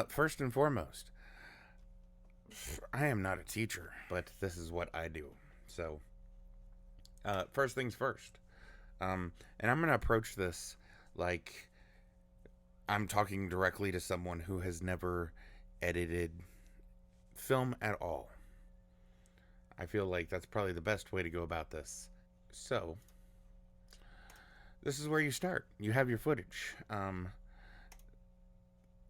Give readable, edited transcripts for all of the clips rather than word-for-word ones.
First and foremost, I am not a teacher, but this is what I do. So, first things first. And I'm going to approach this like I'm talking directly to someone who has never edited film at all. I feel like that's probably the best way to go about this. So, this is where you start. You have your footage.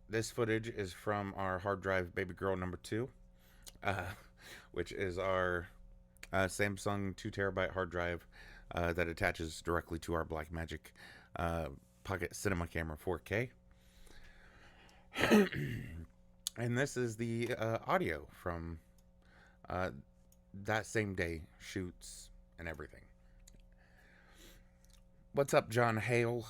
This footage is from our hard drive baby girl number 2, uh, which is our Samsung 2 terabyte hard drive that attaches directly to our Blackmagic Pocket Cinema Camera 4K. And this is the audio from that same day, shoots and everything. What's up, John Hale?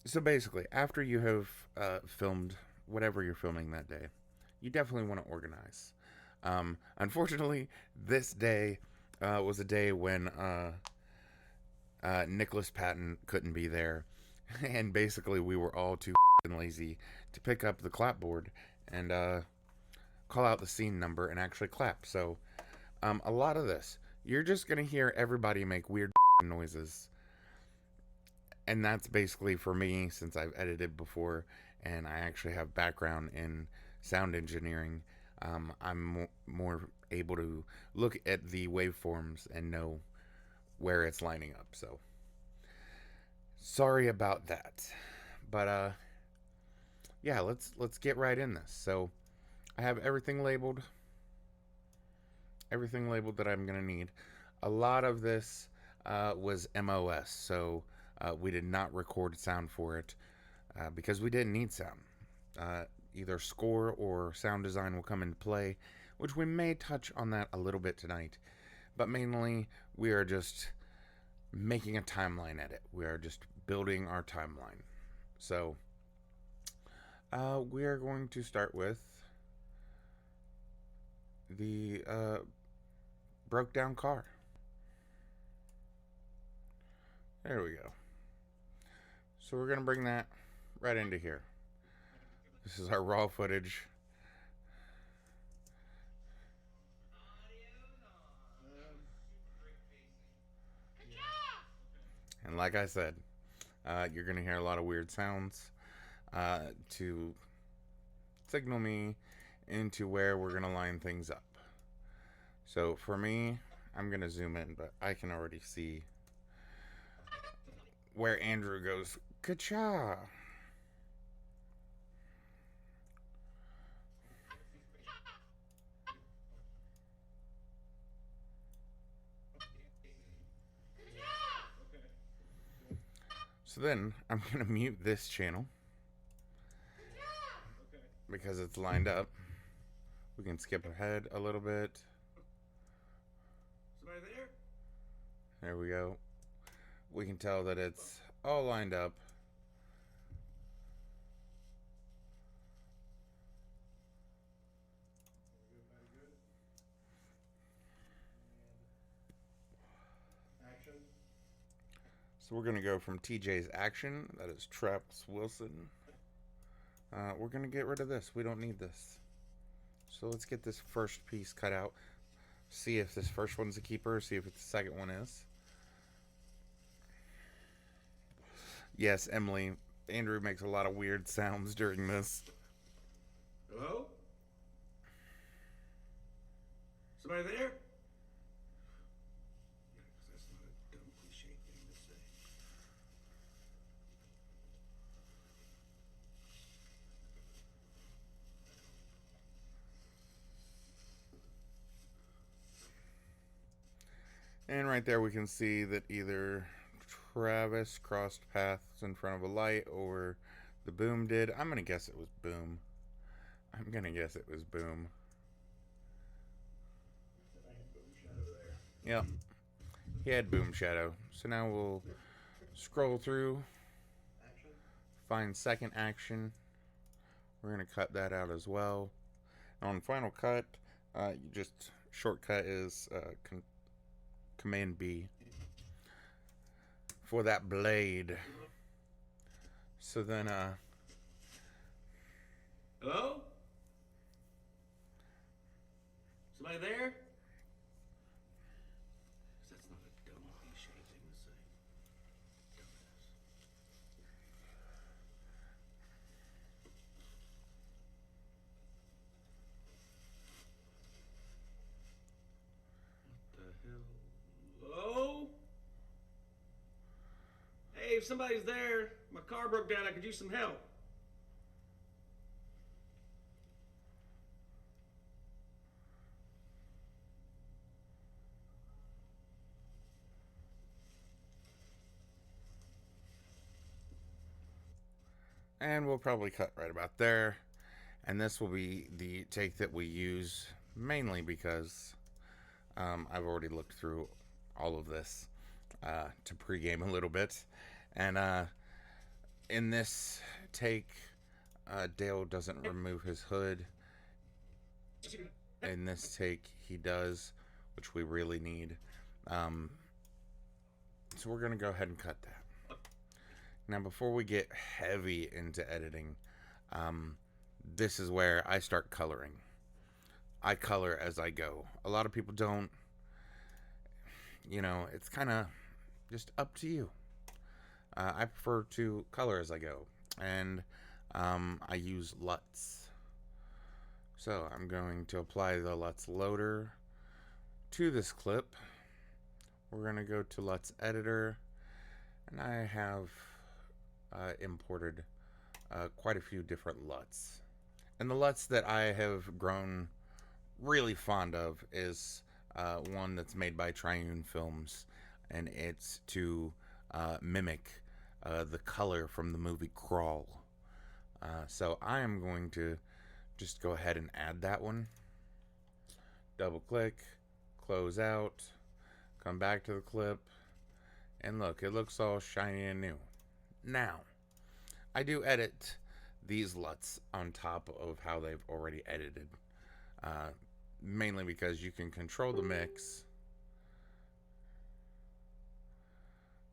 So basically, after you have filmed whatever you're filming that day, you definitely want to organize. Unfortunately, this day was a day when Nicholas Patton couldn't be there, and basically we were all too lazy to pick up the clapboard and call out the scene number and actually clap. So a lot of this, you're just gonna hear everybody make weird noises, and that's basically for me, since I've edited before and I actually have background in sound engineering. I'm more able to look at the waveforms and know where it's lining up. So sorry about that, but yeah, let's get right in this. So I have everything labeled that I'm gonna need. A lot of this was MOS, so we did not record sound for it because we didn't need sound. Either score or sound design will come into play, which we may touch on that a little bit tonight. But mainly, we are just making a timeline edit. We are just building our timeline. So, we are going to start with the broke down car. There we go. So we're going to bring that right into here. This is our raw footage. And like I said, you're going to hear a lot of weird sounds to signal me into where we're going to line things up. So for me, I'm going to zoom in, but I can already see where Andrew goes, ka-cha. So then I'm going to mute this channel because it's lined up. We can skip ahead a little bit. Somebody there? There we go. We can tell that it's all lined up. Action. So we're going to go from TJ's action. That is Travis Wilson. We're going to get rid of this. We don't need this. So let's get this first piece cut out. See if this first one's a keeper. See if the second one is. Yes, Emily. Andrew makes a lot of weird sounds during this. Hello? Somebody there? Yeah, 'cause that's not a dumb cliche thing to say. And right there we can see that either Travis crossed paths in front of a light or the Boom did. I'm going to guess it was Boom. Yep. He had Boom Shadow. So now we'll scroll through, find second action. We're going to cut that out as well. On Final Cut, you just shortcut is Command B for that blade. So then, Hello? Somebody there? That's not a dumb cliche thing to say. Dumbass. What the hell? Hello? Hey, if somebody's there, my car broke down. I could use some help. and we'll probably cut right about there. And this will be the take that we use mainly because I've already looked through all of this to pregame a little bit. And in this take, Dale doesn't remove his hood. In this take, he does, which we really need. So we're going to go ahead and cut that. Now, before we get heavy into editing, this is where I start coloring. I color as I go. A lot of people don't. You know, it's kind of just up to you. I prefer to color as I go. And I use LUTs. So I'm going to apply the LUTs loader to this clip. We're going to go to LUTs editor. And I have imported quite a few different LUTs. And the LUTs that I have grown really fond of is one that's made by Triune Films, and it's to mimic the color from the movie Crawl. So I am going to just go ahead and add that one. Double click, close out, come back to the clip, and look, it looks all shiny and new. Now, I do edit these LUTs on top of how they've already edited. Mainly because you can control the mix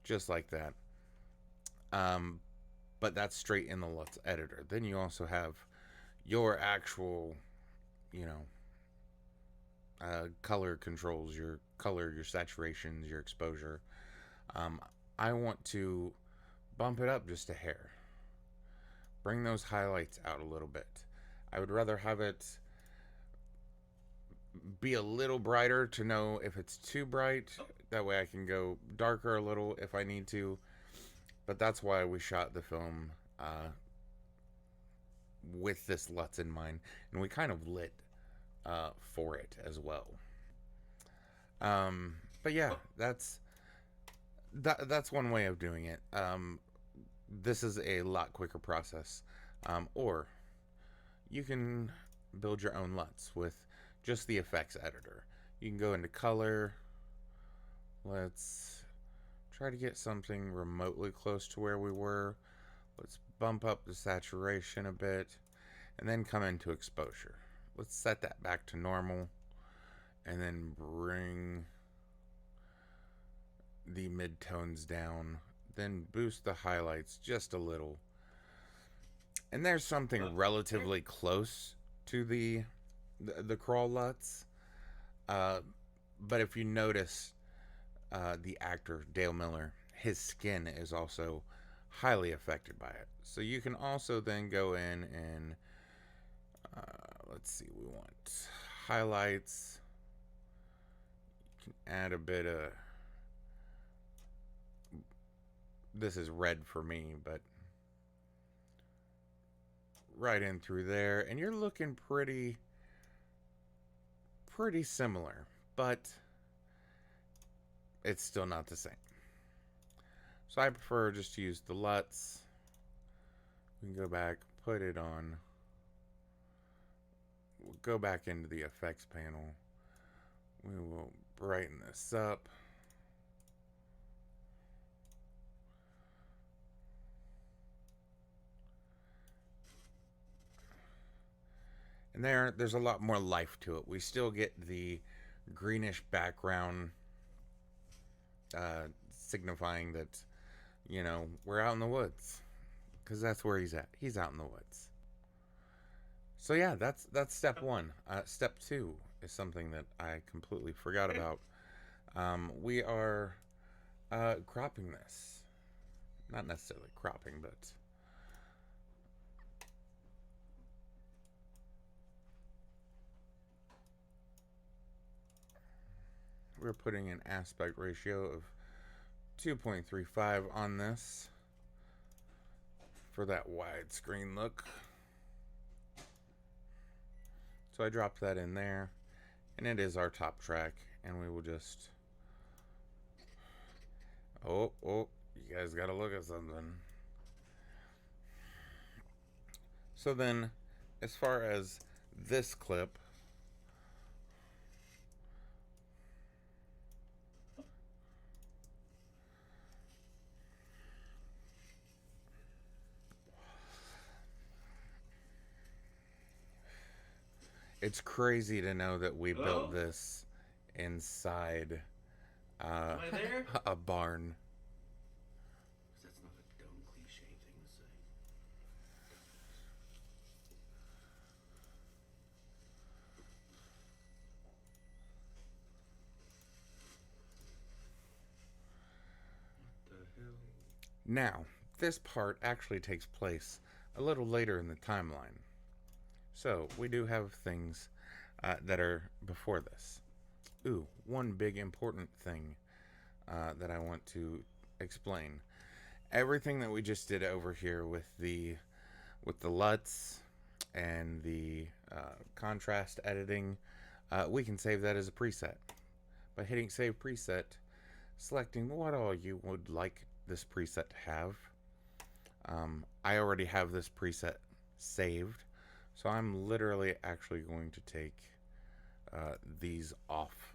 just like that. But that's straight in the LUTs editor. Then you also have your actual, you know, color controls, your color, your saturations, your exposure. I want to bump it up just a hair. Bring those highlights out a little bit. I would rather have it be a little brighter to know if it's too bright. That way I can go darker a little if I need to. But that's why we shot the film with this LUTs in mind. And we kind of lit for it as well. But yeah, that's one way of doing it. This is a lot quicker process. Or you can build your own LUTs with just the effects editor. You can go into color. Let's try to get something remotely close to where we were. Let's bump up the saturation a bit and then come into exposure. Let's set that back to normal and then bring the midtones down, then boost the highlights just a little. And there's something relatively close to the Crawl LUTs. But if you notice, the actor, Dale Miller, his skin is also highly affected by it. So you can also then go in and, let's see, we want highlights. You can add a bit of, this is red for me, but right in through there. And you're looking pretty similar, but it's still not the same. So I prefer just to use the LUTs. We can go back, put it on. We'll go back into the effects panel. We will brighten this up. And there's a lot more life to it. We still get the greenish background, signifying that, you know, we're out in the woods. because that's where he's at. He's out in the woods. So yeah, that's step one. Step two is something that I completely forgot about. We are cropping this. Not necessarily cropping, but we're putting an aspect ratio of 2.35 on this for that widescreen look. So I dropped that in there, and it is our top track, and we will just... Oh, you guys gotta look at something. So then, as far as this clip, it's crazy to know that we built this inside Am I there? a barn. That's not a dumb cliche thing to say. What the hell? Now, this part actually takes place a little later in the timeline. So, we do have things that are before this. Ooh, one big important thing that I want to explain. Everything that we just did over here with the LUTs and the contrast editing, we can save that as a preset. By hitting save preset, selecting what all you would like this preset to have. I already have this preset saved, so I'm literally actually going to take these off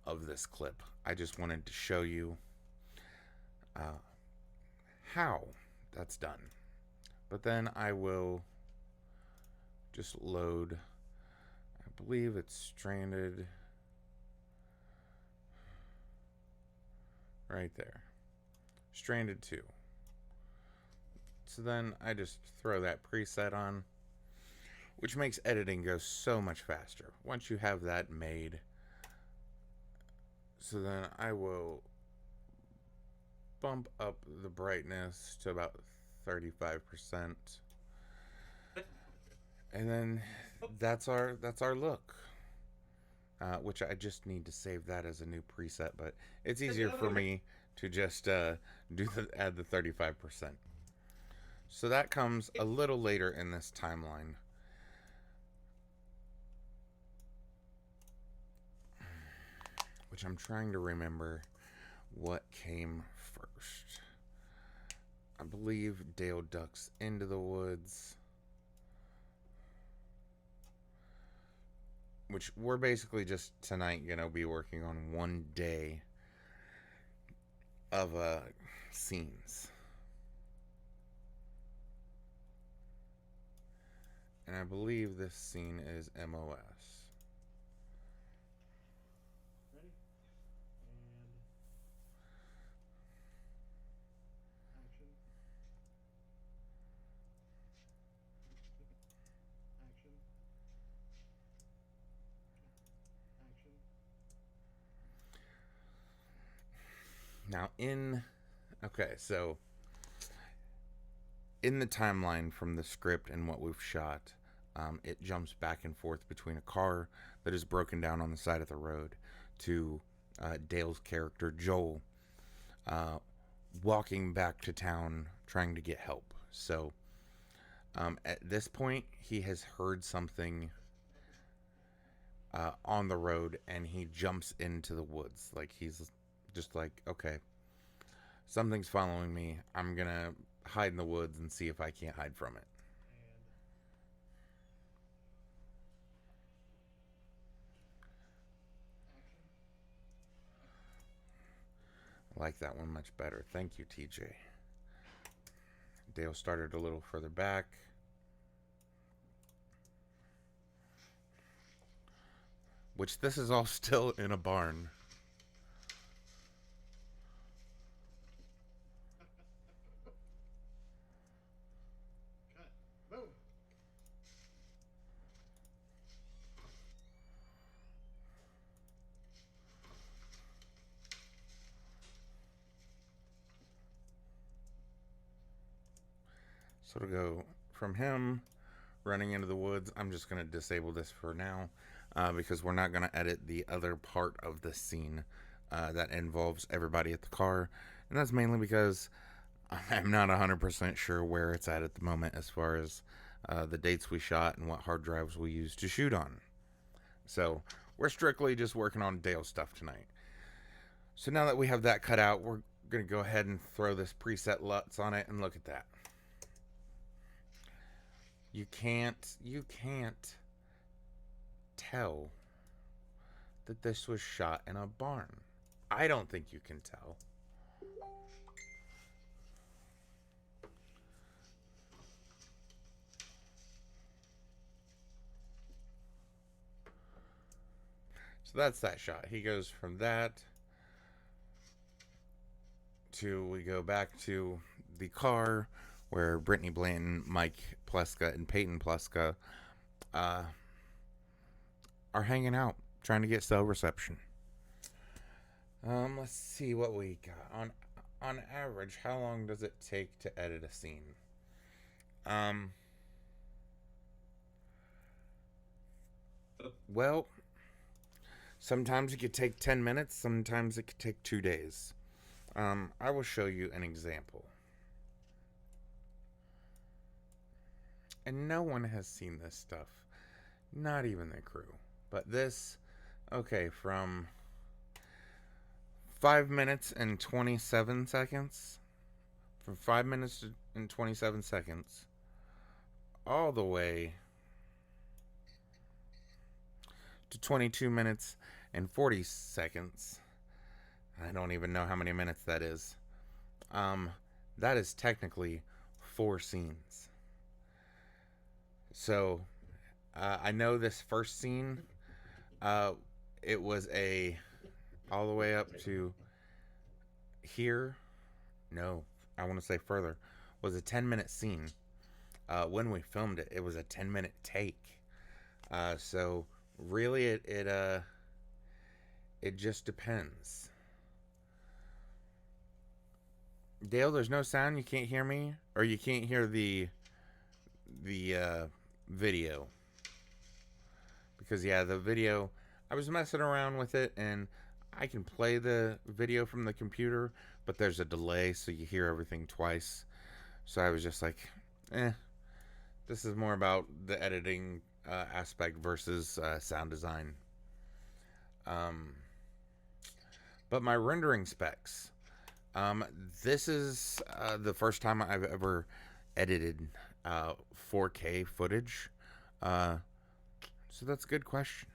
of this clip. I just wanted to show you how that's done. But then I will just load, I believe it's stranded right there. Stranded 2. So then I just throw that preset on, which makes editing go so much faster once you have that made. So then I will bump up the brightness to about 35%. And then that's our look. Which I just need to save that as a new preset, but it's easier for me to just add the 35%. So that comes a little later in this timeline. Which I'm trying to remember what came first. I believe Dale ducks into the woods. Which we're basically just tonight going to be working on one day of scenes. And I believe this scene is MOS. Ready? And action. Action. Action. Now so in the timeline from the script and what we've shot, it jumps back and forth between a car that is broken down on the side of the road to Dale's character Joel walking back to town trying to get help. So at this point, he has heard something on the road and he jumps into the woods. Like he's just like, okay, something's following me. I'm gonna hide in the woods and see if I can't hide from it. I like that one much better. Thank you, TJ. Dale started a little further back. Which this is all still in a barn. So it'll go from him running into the woods. I'm just going to disable this for now because we're not going to edit the other part of the scene that involves everybody at the car. And that's mainly because I'm not 100% sure where it's at the moment as far as the dates we shot and what hard drives we used to shoot on. So we're strictly just working on Dale stuff tonight. So now that we have that cut out, we're going to go ahead and throw this preset LUTs on it, and look at that. You can't tell that this was shot in a barn. I don't think you can tell. So that's that shot. He goes from that to, we go back to the car where Brittany Blanton, Mike Pleska, and Peyton Pleska are hanging out, trying to get cell reception. Let's see what we got. On average, how long does it take to edit a scene? Well, sometimes it could take 10 minutes, sometimes it could take 2 days. I will show you an example. And no one has seen this stuff. Not even the crew. But this, okay, from 5 minutes and 27 seconds. From 5 minutes and 27 seconds. All the way to 22 minutes and 40 seconds. I don't even know how many minutes that is. That is technically 4 scenes. So, I know this first scene, it was all the way up to here. No, I want to say further. Was a 10-minute scene. When we filmed it, it was a 10-minute take. So really, it just depends. Dale, there's no sound. You can't hear me, or you can't hear the video. Because yeah, the video, I was messing around with it, and I can play the video from the computer, but there's a delay, so you hear everything twice. So I was just like, this is more about the editing aspect versus sound design. But my rendering specs. This is the first time I've ever edited 4K footage. So that's a good question.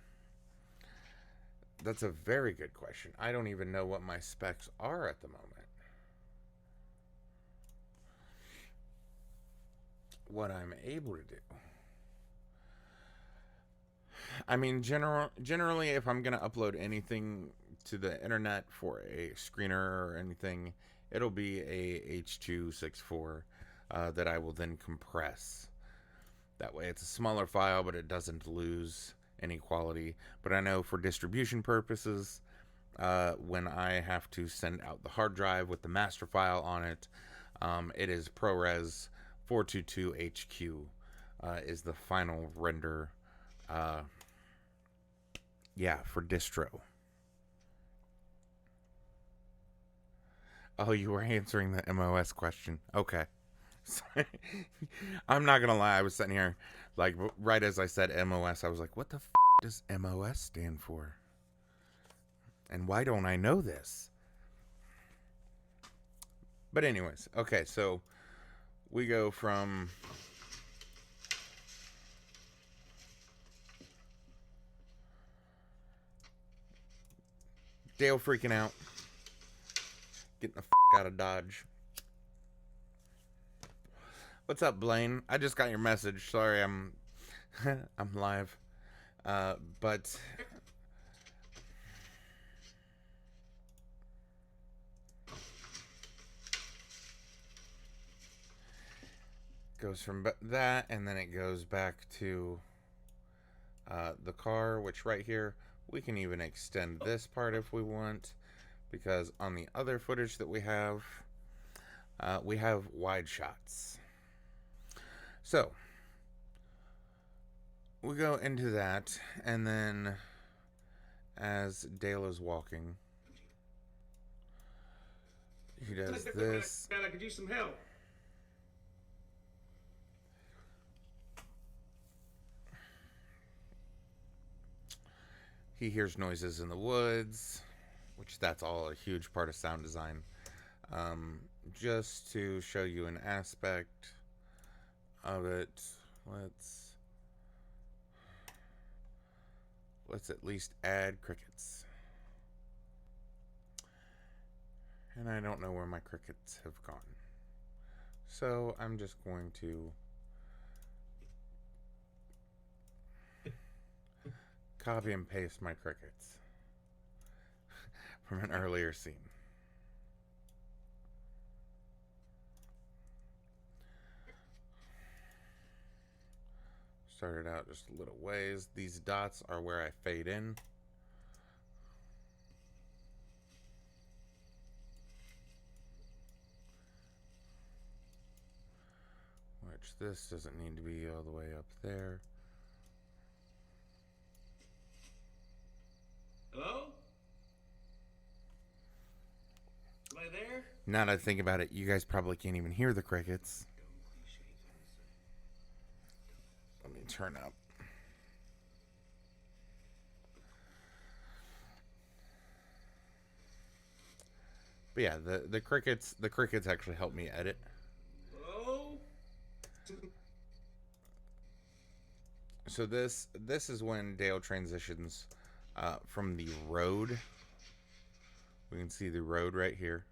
That's a very good question. I don't even know what my specs are at the moment. What I'm able to do. I mean, generally, if I'm going to upload anything to the internet for a screener or anything, it'll be a H.264 that I will then compress. That way it's a smaller file, but it doesn't lose any quality. But I know for distribution purposes, when I have to send out the hard drive with the master file on it, it is ProRes 422HQ is the final render. For distro. Oh, you were answering the MOS question. Okay. I'm not gonna lie, I was sitting here, like, right as I said MOS, I was like, what the does MOS stand for? And why don't I know this? But anyways, okay, so we go from Dale freaking out, getting the out of Dodge. What's up, Blaine? I just got your message. Sorry, I'm live. But goes from that, and then it goes back to the car, which right here, we can even extend this part if we want, because on the other footage that we have wide shots. So we go into that, and then as Dale is walking, he does this. Man, I could use some help. He hears noises in the woods, which that's all a huge part of sound design. Just to show you an aspect of it, let's at least add crickets. And I don't know where my crickets have gone. So I'm just going to copy and paste my crickets from an earlier scene. Started out just a little ways. These dots are where I fade in. Which this doesn't need to be all the way up there. Hello? Am I there? Now that I think about it, you guys probably can't even hear the crickets. Let me turn up. But yeah, the crickets actually help me edit. Hello? So this is when Dale transitions from the road. We can see the road right here,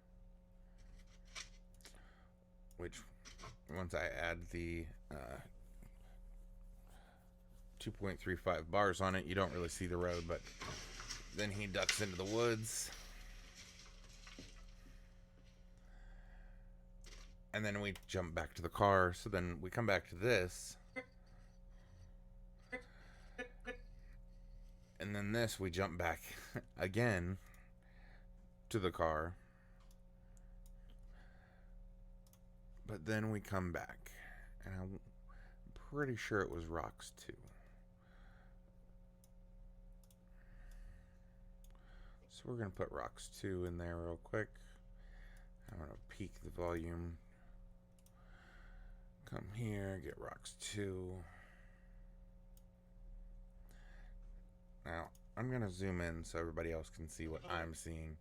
which once I add the 2.35 bars on it, you don't really see the road, but then he ducks into the woods. And then we jump back to the car. So then we come back to this. And then this, we jump back again to the car. But then we come back. And I'm pretty sure it was Rocks 2. So we're going to put Rocks 2 in there real quick. I'm going to peak the volume. Come here, get Rocks 2. Now, I'm going to zoom in so everybody else can see what I'm seeing.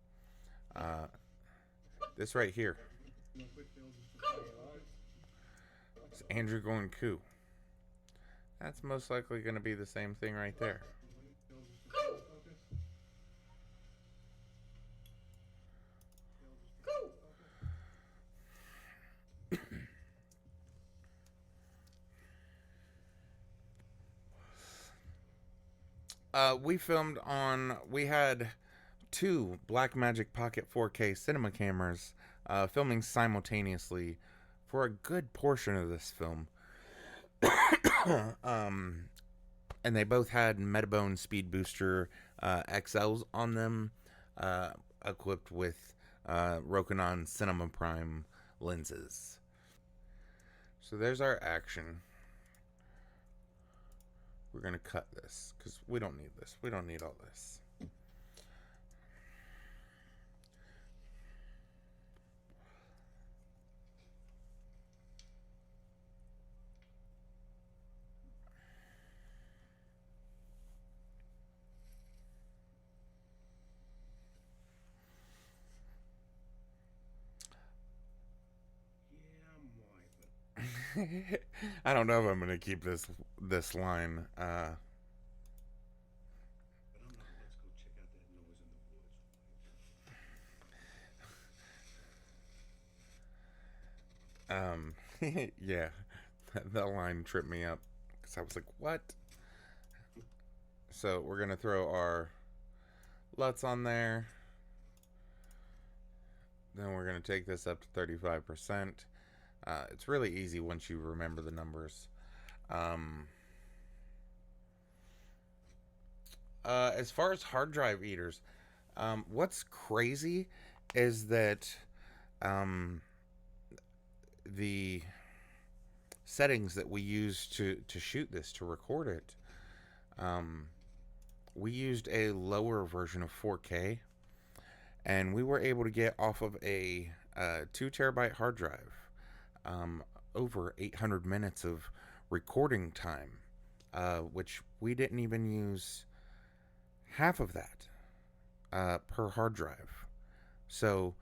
This right here. It's Andrew going coo. That's most likely going to be the same thing right there. We had two Blackmagic Pocket 4K cinema cameras filming simultaneously for a good portion of this film. And they both had Metabone Speed Booster XLs on them, equipped with Rokinon Cinema Prime lenses. So there's our action. We're going to cut this because we don't need this. We don't need all this. I don't know if I'm going to keep this line. But I'm not. Let's go check out that noise in the woods. Yeah, that line tripped me up because I was like, what? So we're going to throw our LUTs on there. Then we're going to take this up to 35%. It's really easy once you remember the numbers. As far as hard drive eaters, what's crazy is that the settings that we used to shoot this, to record it, we used a lower version of 4K, and we were able to get off of a 2 terabyte hard drive over 800 minutes of recording time, which we didn't even use half of that per hard drive. So,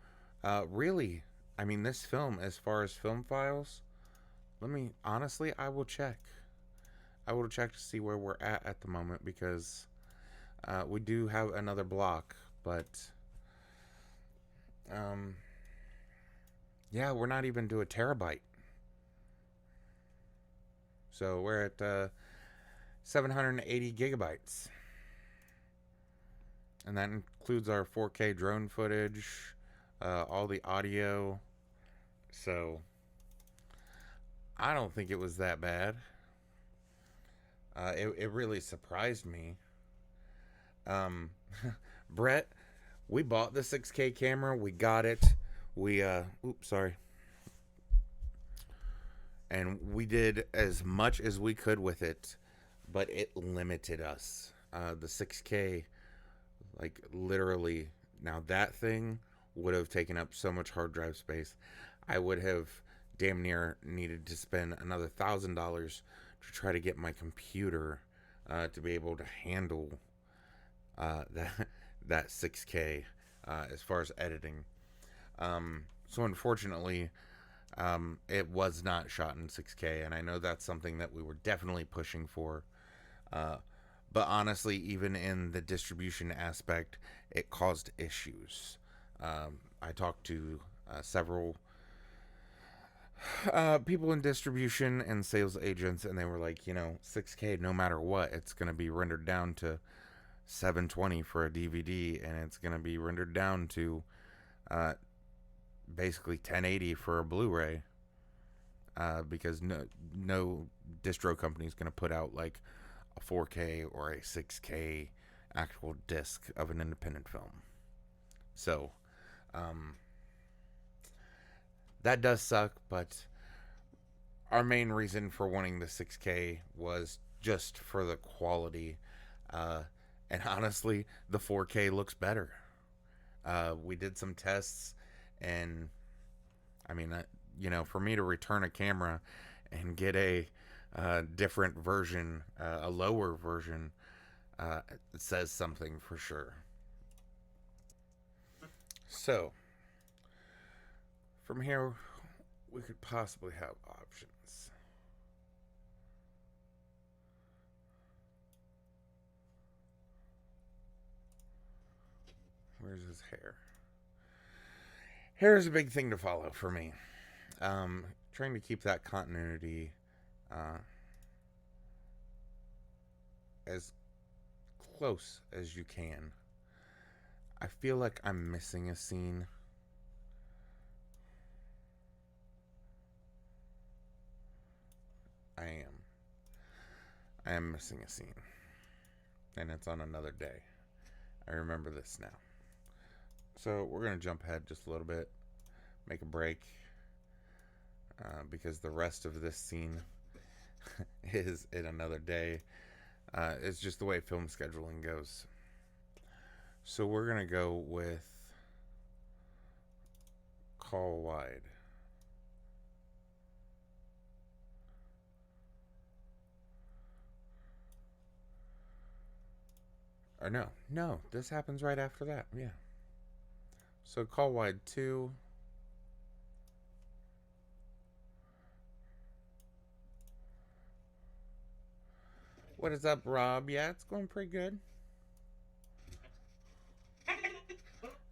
really, I mean, this film, as far as film files, honestly, I will check. I will check to see where we're at the moment, because we do have another block, but yeah, we're not even to a terabyte. So we're at 780 gigabytes. And that includes our 4K drone footage, all the audio. So I don't think it was that bad. It really surprised me. Brett, we bought the 6K camera. We got it. Oops, sorry. And we did as much as we could with it, but it limited us. The 6K, like, literally, now that thing would have taken up so much hard drive space. I would have damn near needed to spend another $1,000 to try to get my computer to be able to handle that 6K as far as editing. So unfortunately, it was not shot in 6K, and I know that's something that we were definitely pushing for. But honestly, even in the distribution aspect, it caused issues. I talked to several people in distribution and sales agents, and they were like, 6K, no matter what, it's going to be rendered down to 720 for a DVD, and it's going to be rendered down to basically 1080 for a Blu-ray, because no distro company is going to put out like a 4K or a 6K actual disc of an independent film. So that does suck, but our main reason for wanting the 6K was just for the quality, and honestly, the 4K looks better. We did some tests, and I mean, for me to return a camera and get a different version, a lower version, it says something for sure. So, from here, we could possibly have options. Where's his hair? Hair is a big thing to follow for me. Trying to keep that continuity as close as you can. I feel like I'm missing a scene. I am missing a scene. And it's on another day. I remember this now. So we're going to jump ahead just a little bit. Make a break. Because the rest of this scene is in another day. It's just the way film scheduling goes. So we're going to go with Call Wide. Or no, this happens right after that. Yeah. So Call Wide 2. What is up, Rob? Yeah, it's going pretty good.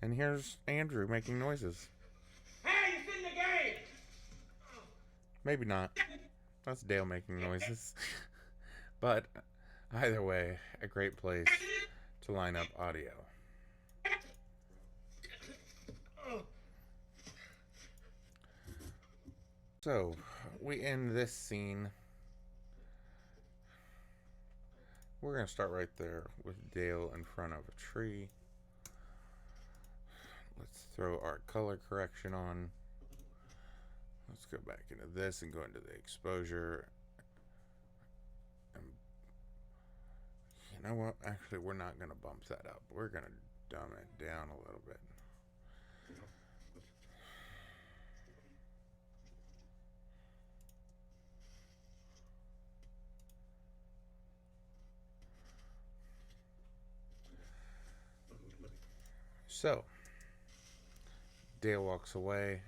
And here's Andrew making noises. Hey, it's in the game! Maybe not. That's Dale making noises. But either way, a great place to line up audio. So, we end this scene. We're going to start right there with Dale in front of a tree. Let's throw our color correction on. Let's go back into this and go into the exposure. And you know what? Actually, we're not going to bump that up. We're going to dumb it down a little bit. So, Dale walks away.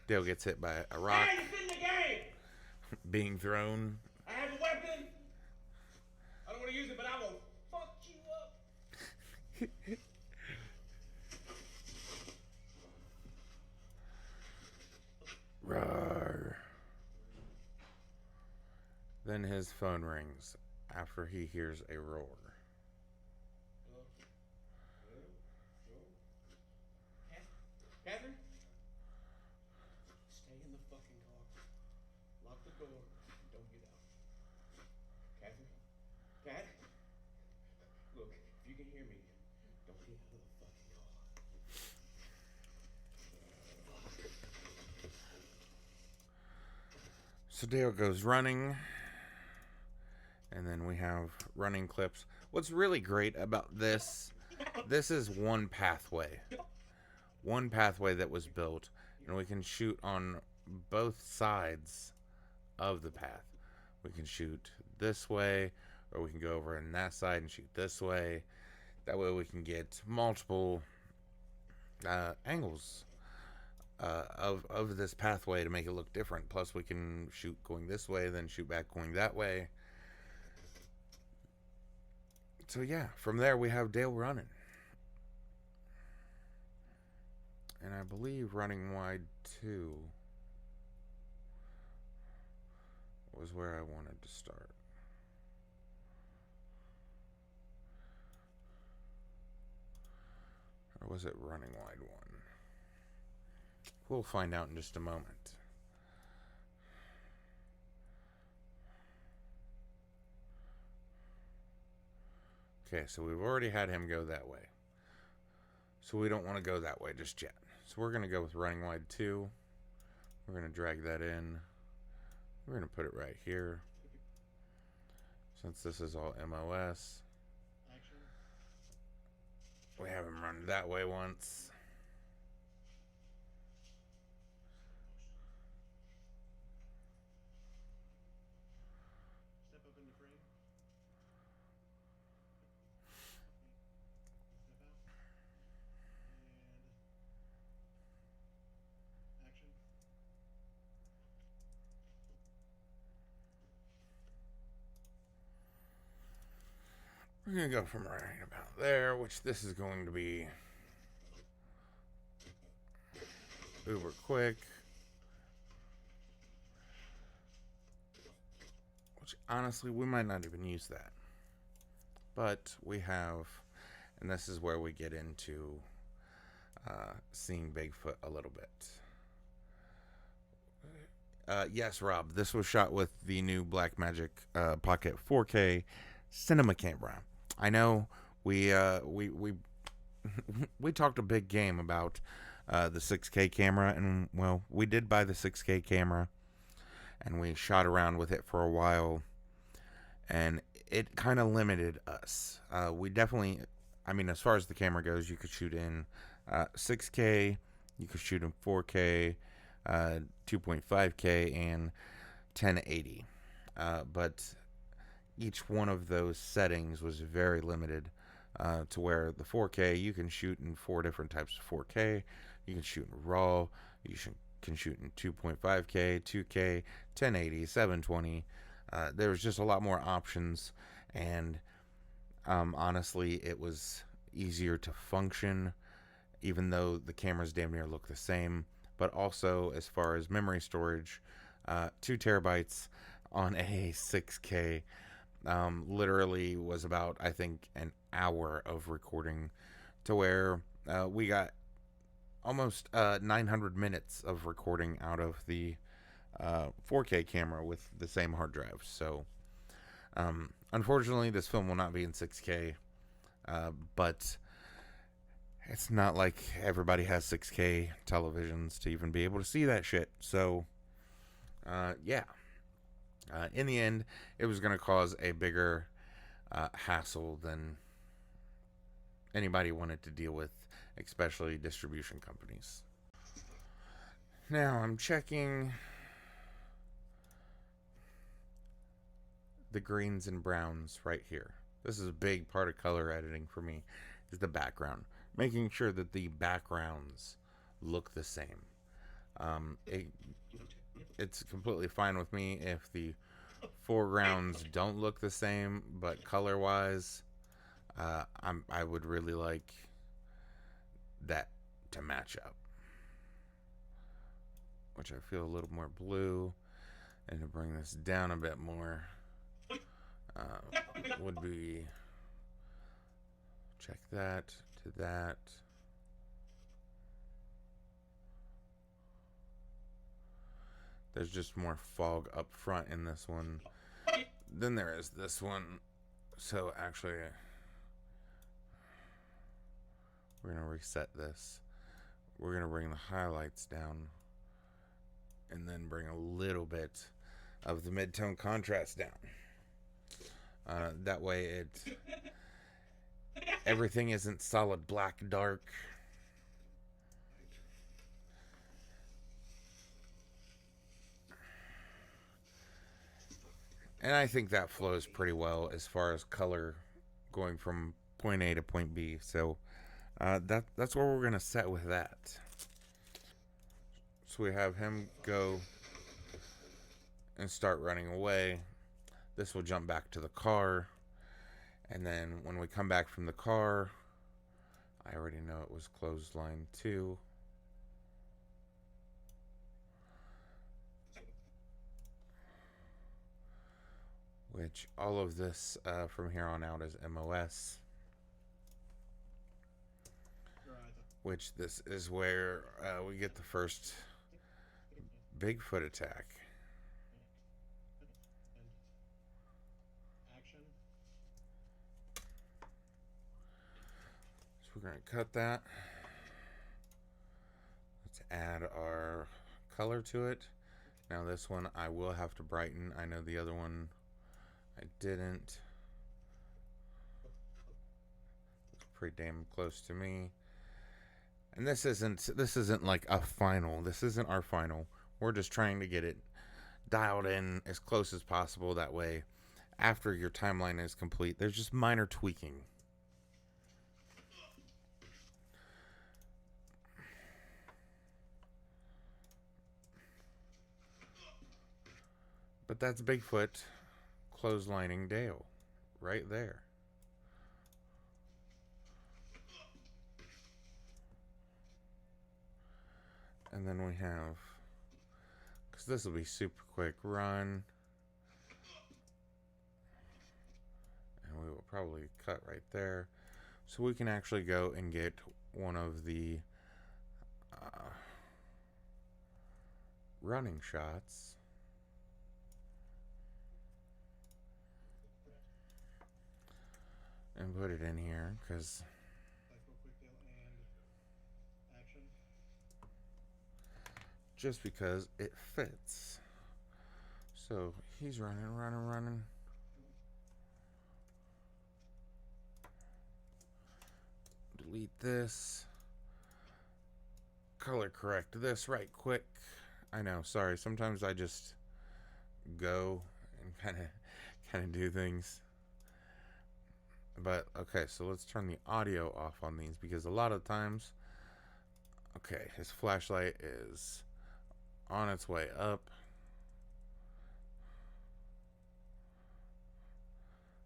Dale gets hit by a rock Hey, it's in the game! being thrown. I have a weapon! I don't want to use it, but I will fuck you up! Roar. Then his phone rings after he hears a roar. Catherine? Stay in the fucking car. Lock the door and don't get out. Catherine? Cat? Look, if you can hear me, don't get out of the fucking car. So Dale goes running, and then we have running clips. What's really great about this is one pathway that was built, and we can shoot on both sides of the path. We can shoot this way, or we can go over on that side and shoot this way. That way we can get multiple angles of this pathway to make it look different. Plus we can shoot going this way, then shoot back going that way. So yeah, from there we have Dale running. And I believe running wide 2 was where I wanted to start. Or was it running wide 1? We'll find out in just a moment. Okay, so we've already had him go that way. So we don't want to go that way just yet. So we're going to go with running wide 2. We're going to drag that in. We're going to put it right here. Since this is all MOS. We have him run that way once. Step up in the frame. Step out. And action. We're going to go from right about there, which this is going to be uber quick. Which, honestly, we might not even use that. But we have, and this is where we get into seeing Bigfoot a little bit. Yes, Rob, this was shot with the new Blackmagic Pocket 4K cinema camera. I know we we talked a big game about the 6K camera, and well, we did buy the 6K camera, and we shot around with it for a while, and it kind of limited us. We definitely, I mean, as far as the camera goes, you could shoot in 6K, you could shoot in 4K, 2.5K, and 1080, but each one of those settings was very limited to where the 4K, you can shoot in 4 different types of 4K. You can shoot in RAW, you can shoot in 2.5K, 2K, 1080, 720. There was just a lot more options, and honestly, it was easier to function, even though the cameras damn near look the same. But also, as far as memory storage, 2 terabytes on a 6K literally was about, I think, an hour of recording, to where we got almost 900 minutes of recording out of the 4K camera with the same hard drive. So Unfortunately, this film will not be in 6K, but it's not like everybody has 6K televisions to even be able to see that shit. So, yeah. In the end, it was going to cause a bigger hassle than anybody wanted to deal with, especially distribution companies. Now, I'm checking the greens and browns right here. This is a big part of color editing for me, is the background. Making sure that the backgrounds look the same. It's completely fine with me if the foregrounds don't look the same, but color-wise, I would really like that to match up. Which I feel a little more blue, and to bring this down a bit more would be check that to that. There's just more fog up front in this one than there is this one. So actually, we're going to reset this. We're going to bring the highlights down and then bring a little bit of the mid-tone contrast down. That way everything isn't solid black dark. And I think that flows pretty well as far as color going from point A to point B. So that's where we're going to set with that. So we have him go and start running away. This will jump back to the car. And then when we come back from the car, I already know it was clothesline 2. Which all of this from here on out is MOS. Which this is where we get the first Bigfoot attack. So we're going to cut that. Let's add our color to it. Now this one I will have to brighten. I know the other one I didn't. It's pretty damn close to me. And this isn't like a final. This isn't our final. We're just trying to get it dialed in as close as possible. That way, after your timeline is complete, there's just minor tweaking. But that's Bigfoot clotheslining Dale right there. And then we have, because this will be super quick, run. And we will probably cut right there. So we can actually go and get one of the running shots. And put it in here, because just because it fits. So he's running. Delete this. Color correct this right quick. I know, sorry. Sometimes I just go and kind of do things. But okay, so let's turn the audio off on these, because a lot of times, okay, his flashlight is on its way up.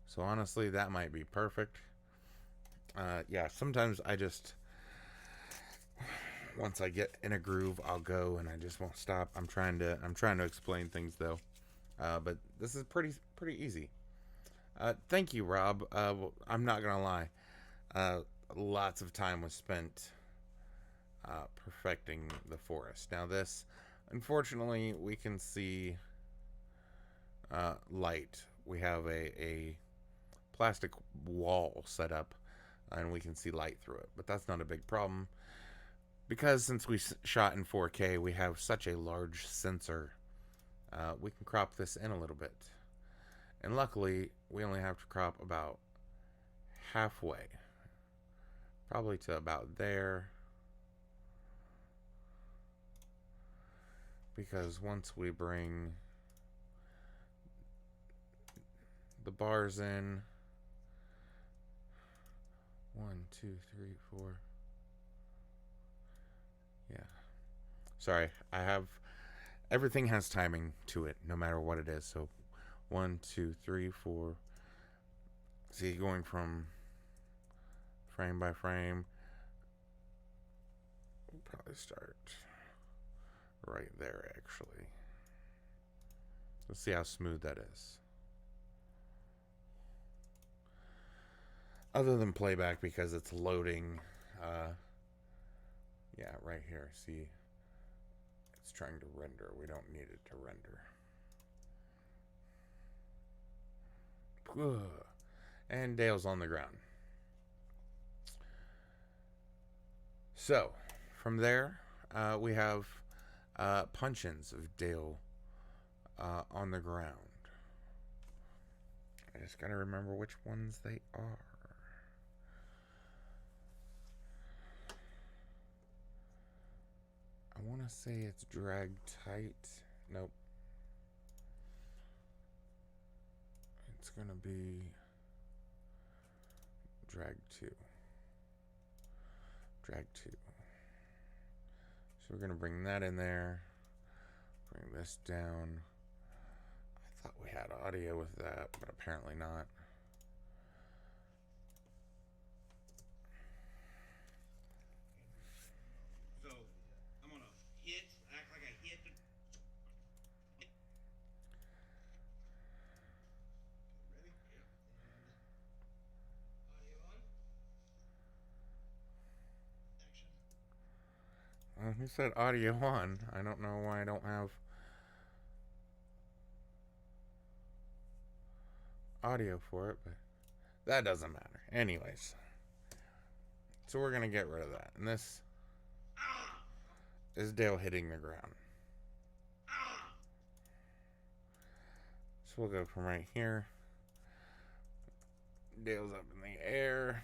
So honestly, that might be perfect. Yeah, sometimes I just, once I get in a groove, I'll go and I just won't stop. I'm trying to explain things though. But this is pretty easy. Thank you, Rob. I'm not gonna lie. Lots of time was spent perfecting the forest. Now this, unfortunately, we can see light we have a plastic wall set up, and we can see light through it. But that's not a big problem because since we shot in 4K, we have such a large sensor. We can crop this in a little bit, and luckily we only have to crop about halfway, probably to about there, because once we bring the bars in, 1, 2, 3, 4, yeah, sorry, I have everything has timing to it no matter what it is. So 1, 2, 3, 4, see, going from frame by frame, we'll probably start right there actually. Let's see how smooth that is. Other than playback, because it's loading, yeah, right here, see, it's trying to render. We don't need it to render. And Dale's on the ground. So, from there, we have punch-ins of Dale on the ground. I just gotta remember which ones they are. I want to say it's drag tight. Nope. It's going to be drag 2. Drag 2. So we're going to bring that in there. Bring this down. I thought we had audio with that, but apparently not. Who said audio on? I don't know why I don't have audio for it, but that doesn't matter. Anyways, so we're gonna get rid of that. And this is Dale hitting the ground. So we'll go from right here. Dale's up in the air.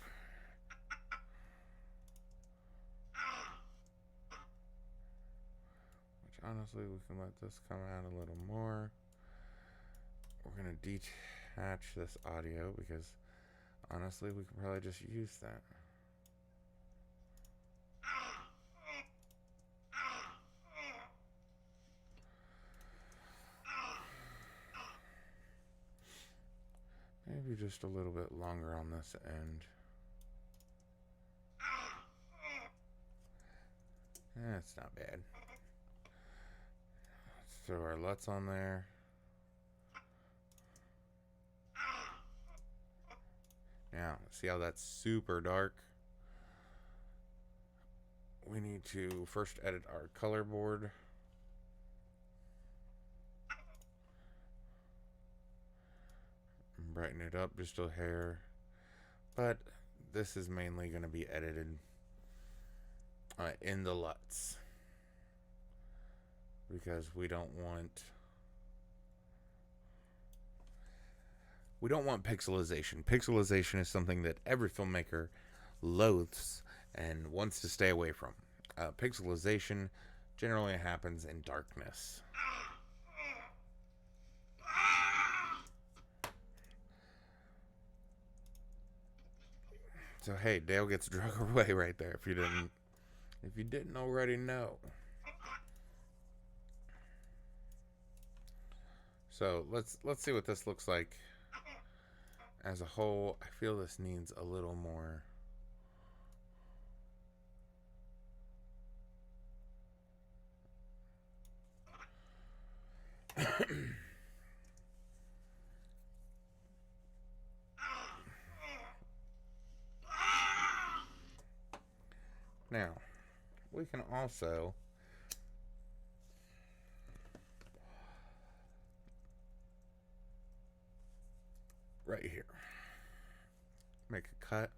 Honestly, we can let this come out a little more. We're going to detach this audio because honestly, we could probably just use that. Maybe just a little bit longer on this end. It's not bad. Let's throw our LUTs on there. Now, see how that's super dark? We need to first edit our color board. Brighten it up just a hair. But this is mainly going to be edited in the LUTs. Because we don't want pixelization. Pixelization is something that every filmmaker loathes and wants to stay away from. Pixelization generally happens in darkness. So hey, Dale gets drug away right there if you didn't already know. So let's see what this looks like as a whole. I feel this needs a little more. Now, we can also right here. Make a cut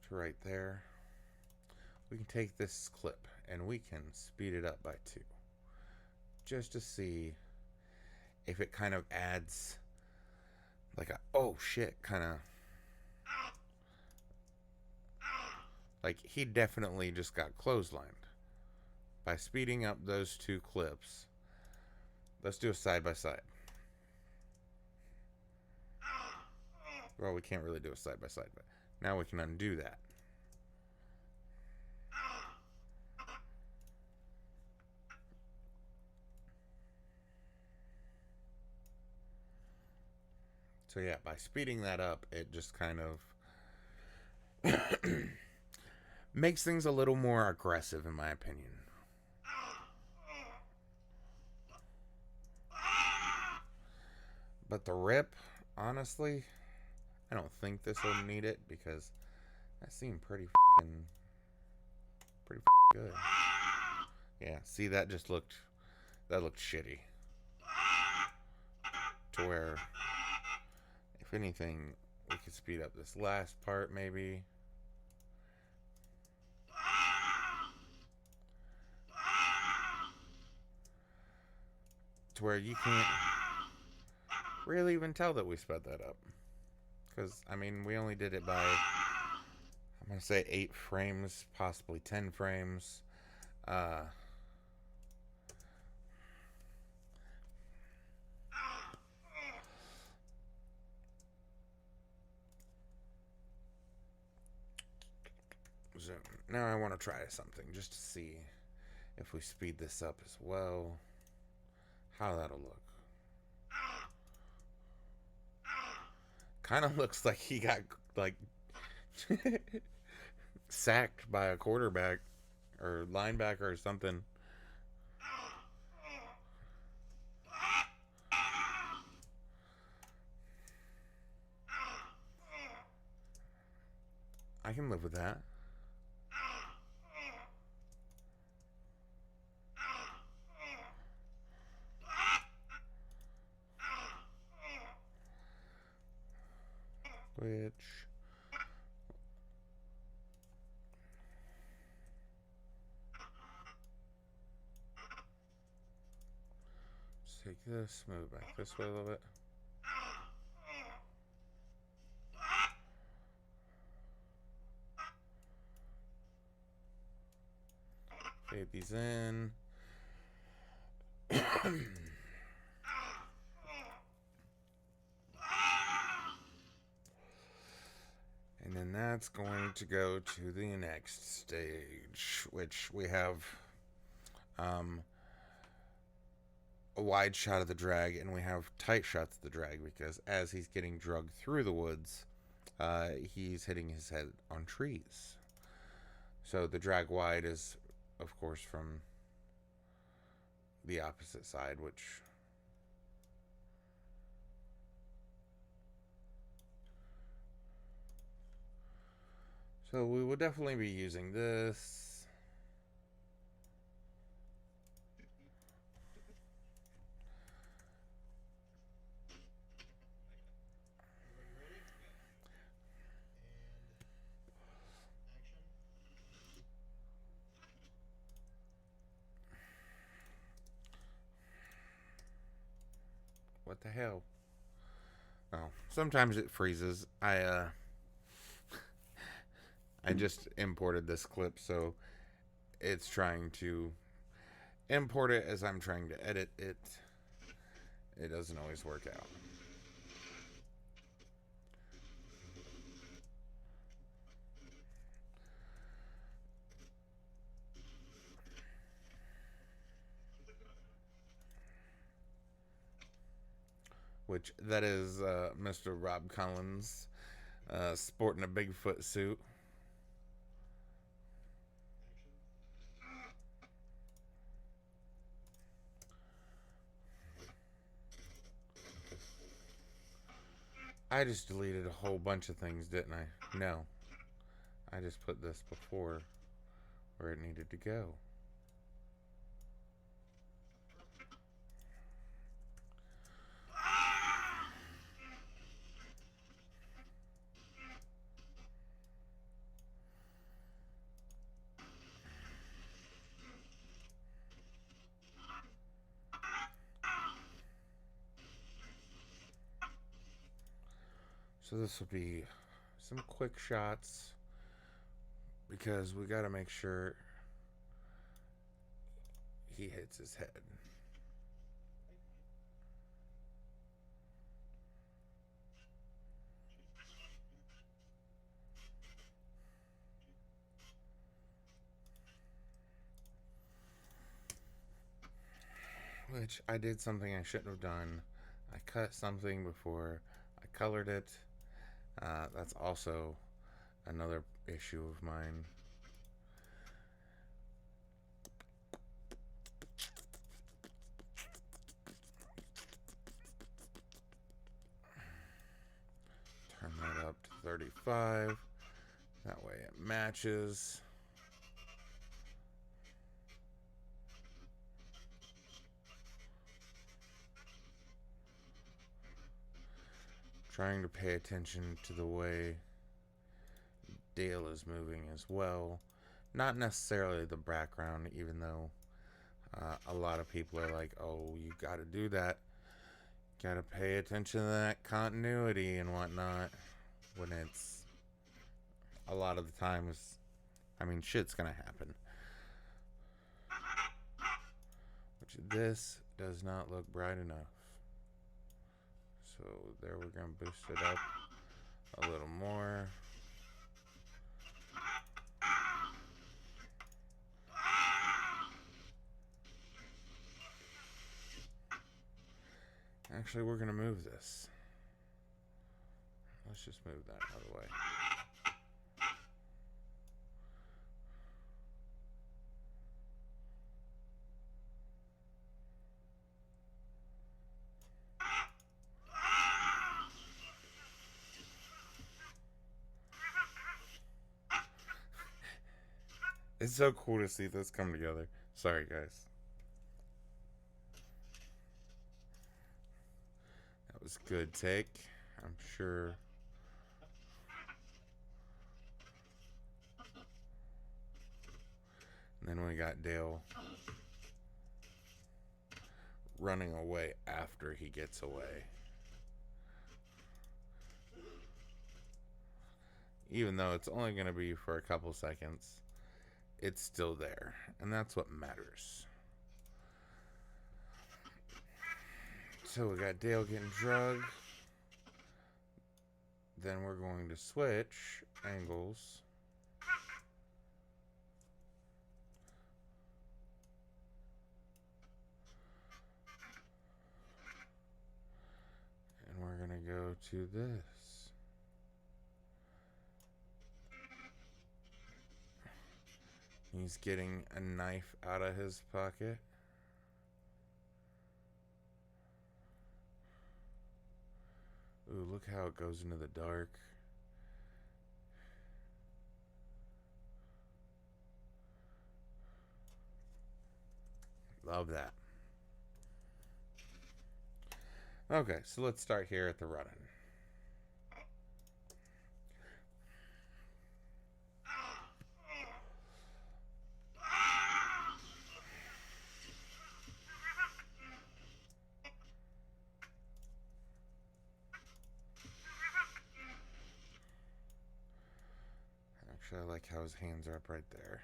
to right there. We can take this clip and we can speed it up by 2 just to see if it kind of adds like a oh shit kind of, like he definitely just got clotheslined. By speeding up those 2 clips, let's do a side by side. Well, we can't really do a side by side, but now we can undo that. So yeah, by speeding that up, it just kind of makes things a little more aggressive, in my opinion. But the rip, honestly, I don't think this will need it because that seemed pretty good. Yeah, see, that looked shitty. To where, if anything, we could speed up this last part maybe. To where you can't really even tell that we sped that up. Because, I mean, we only did it by, I'm going to say 8 frames, possibly 10 frames. So now I want to try something just to see if we speed this up as well, how that'll look. Kind of looks like he got like sacked by a quarterback or linebacker or something. I can live with that. Which just take this, move it back this way a little bit. Fade these in. And then that's going to go to the next stage, which we have a wide shot of the drag, and we have tight shots of the drag, because as he's getting drugged through the woods, he's hitting his head on trees. So the drag wide is, of course, from the opposite side, which so we will definitely be using this. What the hell? Oh, sometimes it freezes. I just imported this clip, so it's trying to import it as I'm trying to edit it. It doesn't always work out. Which, that is Mr. Rob Collins sporting a Bigfoot suit. I just deleted a whole bunch of things, didn't I? No. I just put this before where it needed to go. So this will be some quick shots because we got to make sure he hits his head. Which I did something I shouldn't have done. I cut something before I colored it. That's also another issue of mine. Turn that up to 35. That way it matches. Trying to pay attention to the way Dale is moving as well. Not necessarily the background, even though a lot of people are like, oh, you gotta do that. Gotta pay attention to that continuity and whatnot. When it's a lot of the times, I mean, shit's gonna happen. Which this does not look bright enough. So there we're gonna boost it up a little more. Actually, we're gonna move this. Let's just move that out of the way. It's so cool to see this come together. Sorry, guys. That was a good take, I'm sure. And then we got Dale running away after he gets away. Even though it's only going to be for a couple seconds, it's still there. And that's what matters. So we got Dale getting drugged. Then we're going to switch angles. And we're going to go to this. He's getting a knife out of his pocket. Ooh, look how it goes into the dark. Love that. Okay, so let's start here at the running. Actually, I like how his hands are up right there.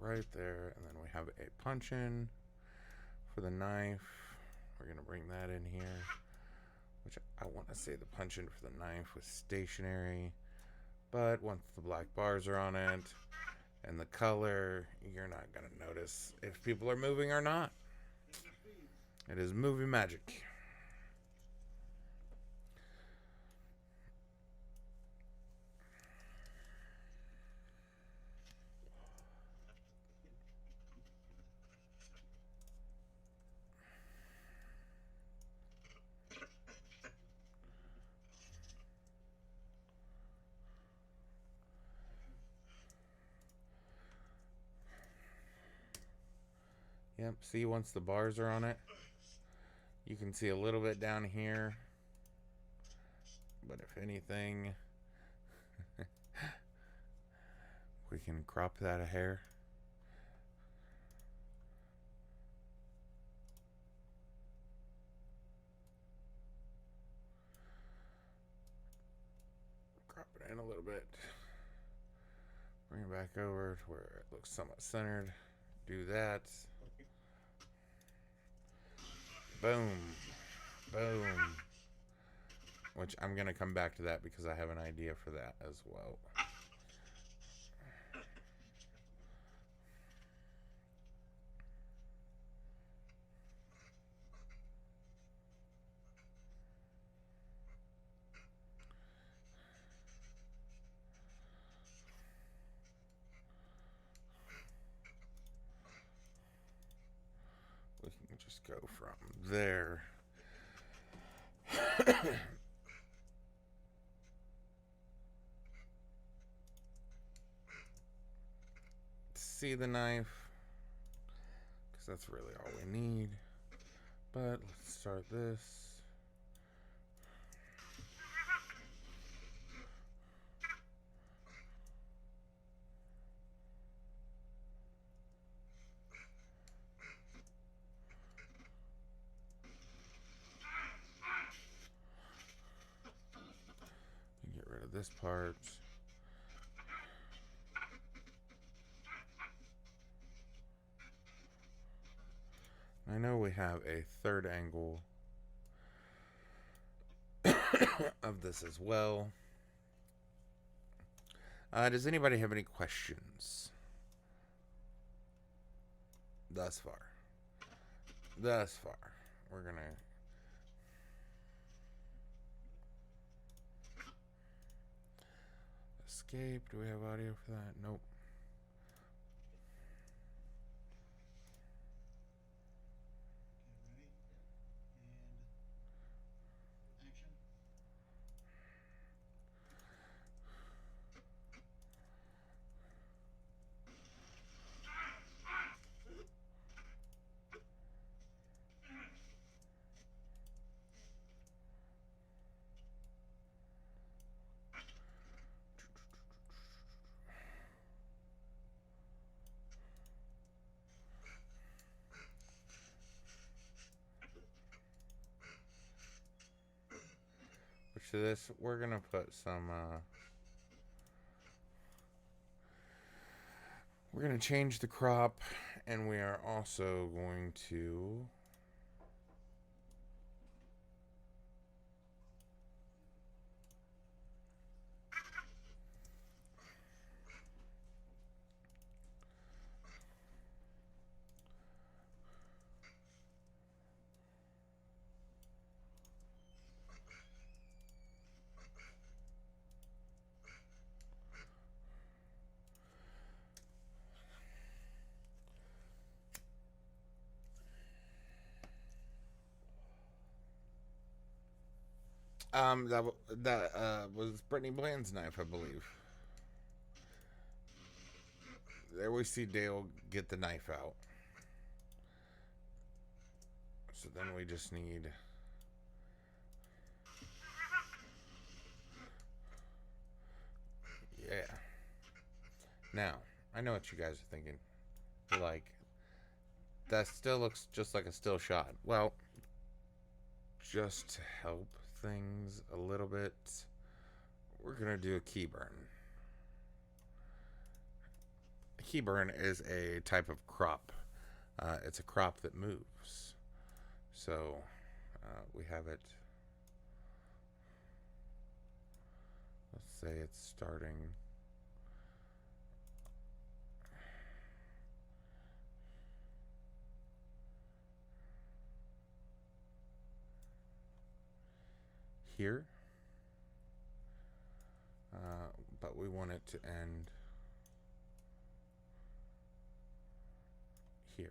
Right there, and then we have a punch in for the knife. We're gonna bring that in here, which I want to say the punch in for the knife was stationary, but once the black bars are on it and the color, you're not gonna notice if people are moving or not. It is movie magic. Yep, see, once the bars are on it, you can see a little bit down here, But if anything, we can crop that a hair. Crop it in a little bit. Bring it back over to where it looks somewhat centered. Do that. Boom. Boom. Which I'm going to come back to that because I have an idea for that as well. We can just go from there. See the knife, because that's really all we need. But let's start this. Get rid of this part. I know we have a third angle of this as well. Does anybody have any questions thus far? Thus far. We're going to... Escape. Do we have audio for that? Nope. To this, we're gonna put some we're gonna change the crop, and we are also going to that was Brittany Bland's knife, I believe. There we see Dale get the knife out. So then we just need... Yeah. Now, I know what you guys are thinking. You're like, that still looks just like a still shot. Well, just to help things a little bit, we're going to do a key burn. A key burn is a type of crop. It's a crop that moves. So, we have it. Let's say it's starting here, but we want it to end here.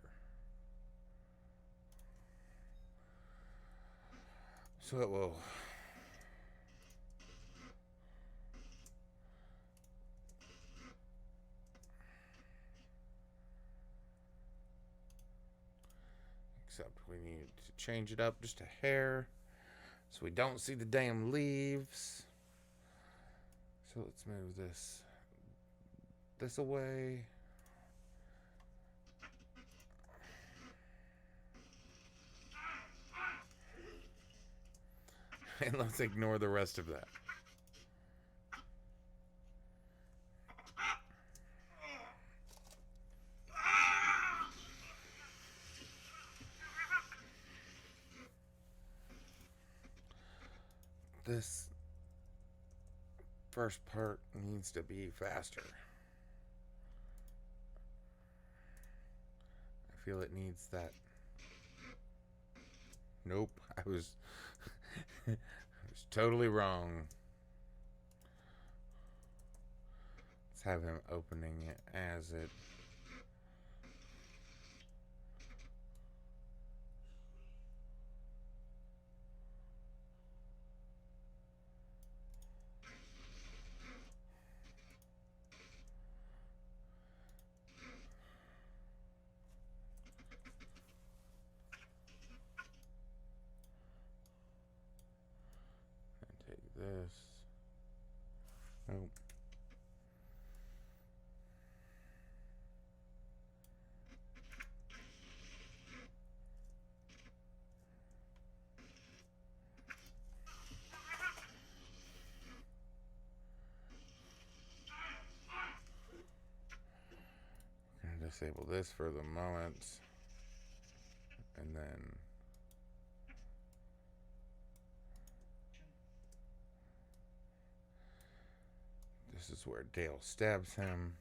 So it will except we need to change it up just a hair So we don't see the damn leaves. So let's move this away. And let's ignore the rest of that. This first part needs to be faster. I feel it needs that. Nope, I was I was totally wrong. Let's have him opening it as it. Take this. Nope. Gonna disable this for the moment. And then this is where Dale stabs him.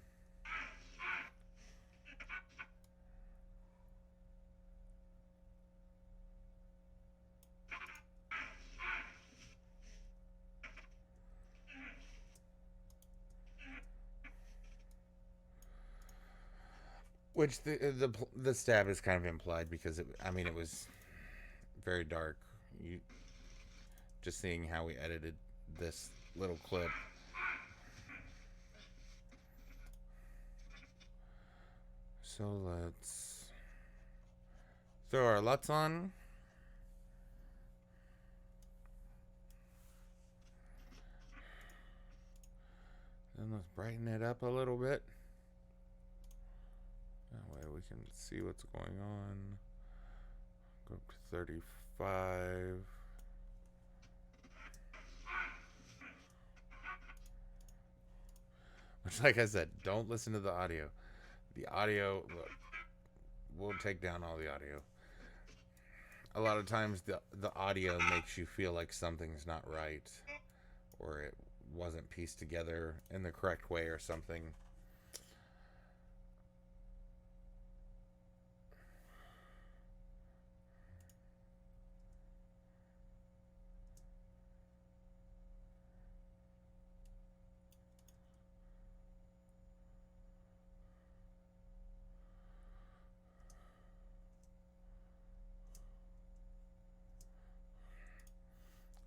Which the stab is kind of implied because it was very dark. You just seeing how we edited this little clip. So let's throw our LUTs on. And let's brighten it up a little bit. That way we can see what's going on. Go up to 35. Which, like I said, don't listen to the audio. The audio, look, we'll take down all the audio. A lot of times the audio makes you feel like something's not right, or it wasn't pieced together in the correct way or something.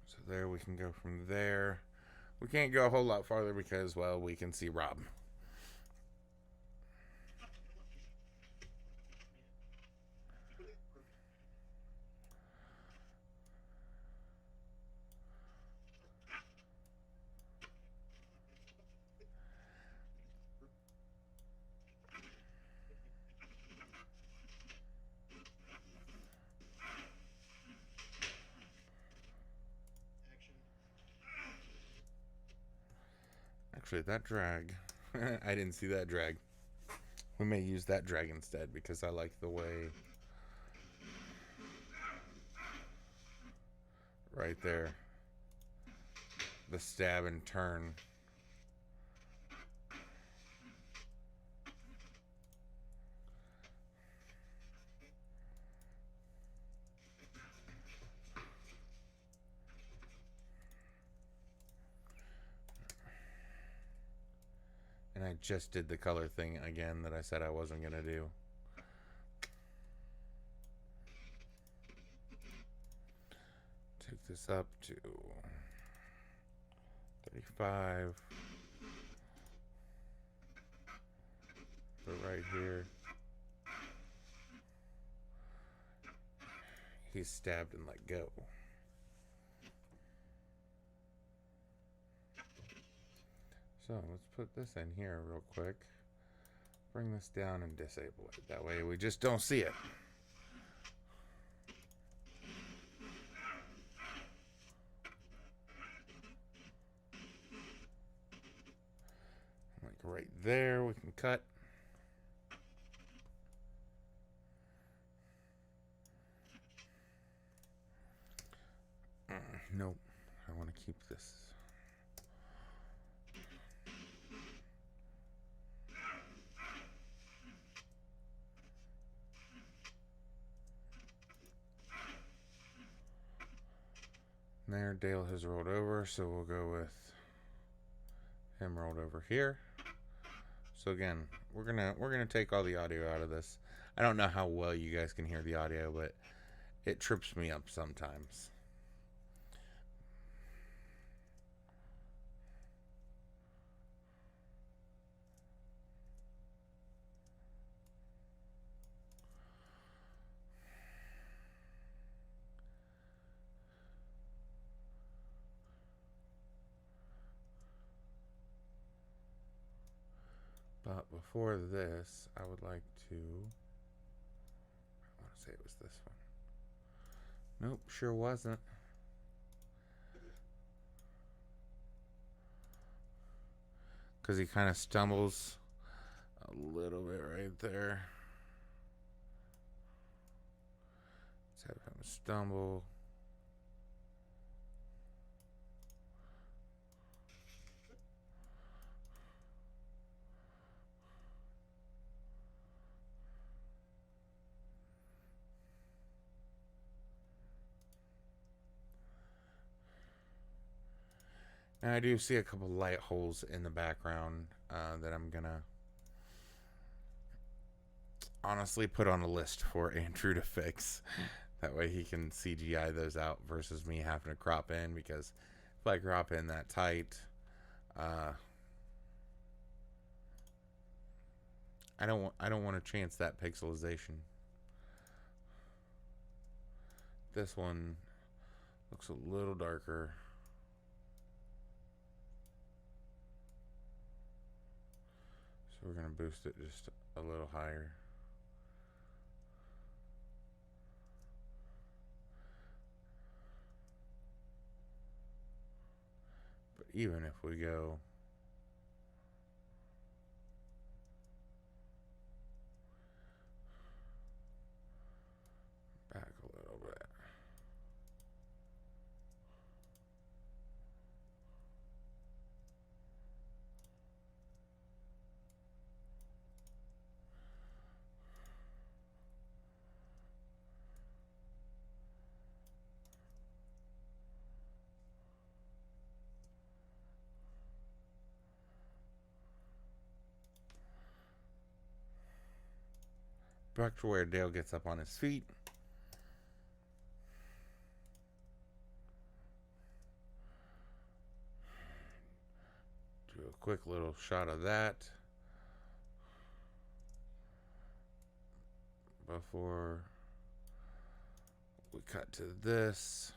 So there we can go from there. We can't go a whole lot farther because, well, we can see Rob. Actually, that drag, I didn't see that drag. We may use that drag instead because I like the way right there, the stab and turn. And I just did the color thing again that I said I wasn't going to do. Take this up to 35. Put it right here. He's stabbed and let go. So let's put this in here real quick. Bring this down and disable it. That way we just don't see it. Like right there, we can cut. Nope, I want to keep this. There, Dale has rolled over, so we'll go with him rolled over here. So again, we're gonna take all the audio out of this. I don't know how well you guys can hear the audio, but it trips me up sometimes. But before this, I would like to. I want to say it was this one. Nope, sure wasn't. Because he kind of stumbles a little bit right there. Let's have him stumble. And I do see a couple light holes in the background that I'm gonna honestly put on a list for Andrew to fix. That way he can CGI those out versus me having to crop in, because if I crop in that tight, I don't want to chance that pixelization. This one looks a little darker. So we're going to boost it just a little higher. But even if we go back a little bit. Back to where Dale gets up on his feet. Do a quick little shot of that before we cut to this.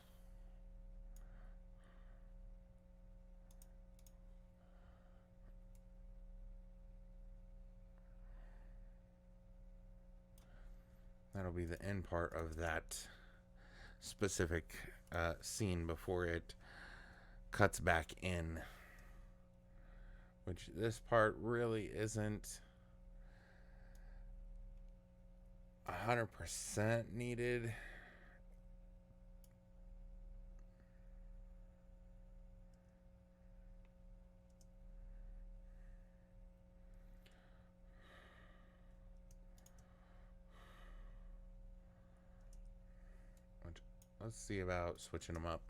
That'll be the end part of that specific scene before it cuts back in. Which this part really isn't 100% needed. Let's see about switching them up.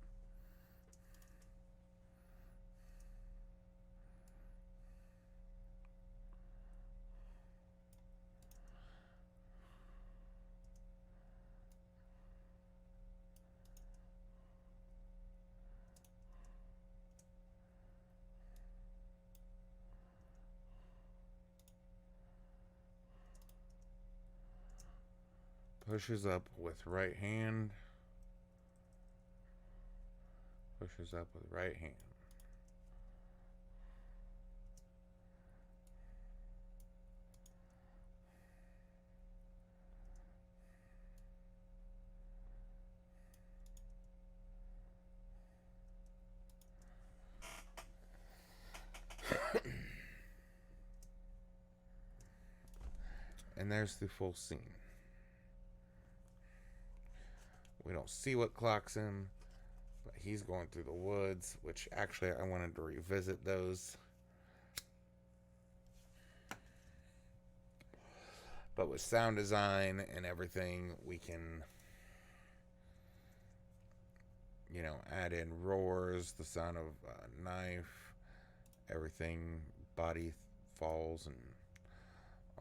Pushes up with right hand. Pushes up with right hand. And there's the full scene. We don't see what clocks him, but he's going through the woods, which actually I wanted to revisit those. But with sound design and everything, we can, add in roars, the sound of a knife, everything, body falls, and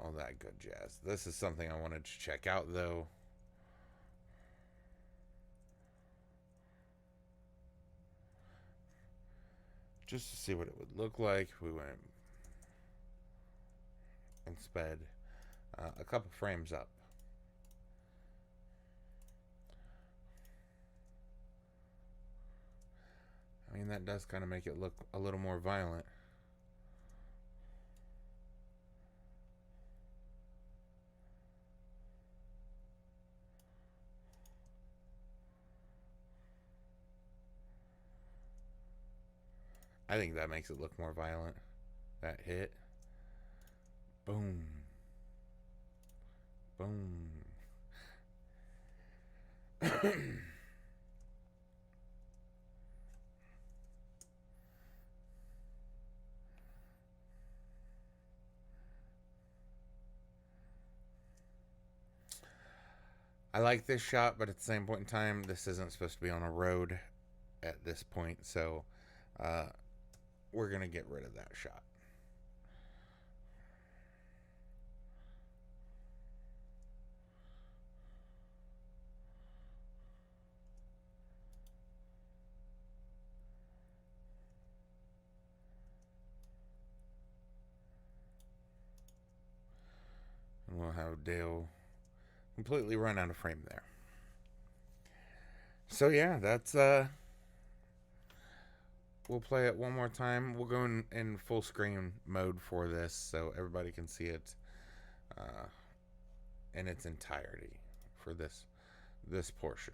all that good jazz. This is something I wanted to check out, though. Just to see what it would look like. We went and sped a couple frames up. I mean, that does kind of make it look a little more violent. I think that makes it look more violent. That hit. Boom. Boom. I like this shot, but at the same point in time, this isn't supposed to be on a road at this point, so we're going to get rid of that shot. And we'll have Dale completely run out of frame there. So yeah, that's we'll play it one more time. We'll go in full screen mode for this so everybody can see it in its entirety for this portion.